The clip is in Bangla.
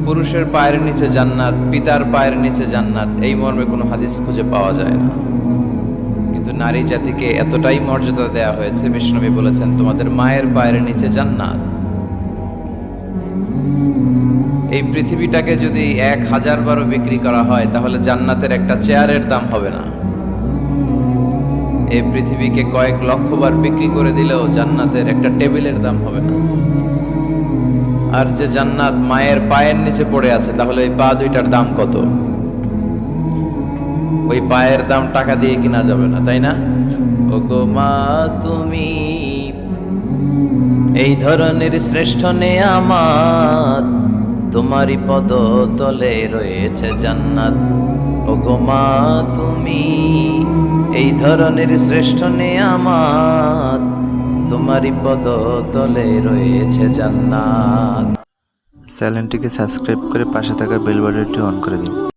পুরুষের পায়ের নিচে জান্নাত, পিতার পায়ের নিচে জান্নাত, এই মর্মে কোনো হাদিস খুঁজে পাওয়া যায় না। কিন্তু নারী জাতিকে এতটাই মর্যাদা দেয়া হয়েছে, বিষ্ণুনবী বলেছেন তোমাদের মায়ের পায়ের নিচে জান্নাত। এই পৃথিবীটাকে যদি 1000 বারও বিক্রি করা হয় তাহলে জান্নাতের একটা চেয়ারের দাম হবে না। এই পৃথিবীকে কয়েক লক্ষ বার বিক্রি করে দিলেও জান্নাতের একটা টেবিলের দাম হবে না। আর যে জান্নাত মায়ের পায়ের নিচে পড়ে আছে, তাহলে ওই পা দুইটার দাম কত? ওই পায়ের দাম টাকা দিয়ে কিনা যাবে না, তাই না? ওগো মা তুমি এই ধরনের শ্রেষ্ঠ নেয়ামত, তোমারই পদ তলে রয়েছে জান্নাত। ওগো মা তুমি এই ধরনের শ্রেষ্ঠ নেয়ামত, তোমারই পদ তলে রয়েছে জান্নাত। চ্যানেলটিকে সাবস্ক্রাইব করে পাশে থাকা বেল বাটনটি অন করে দিন।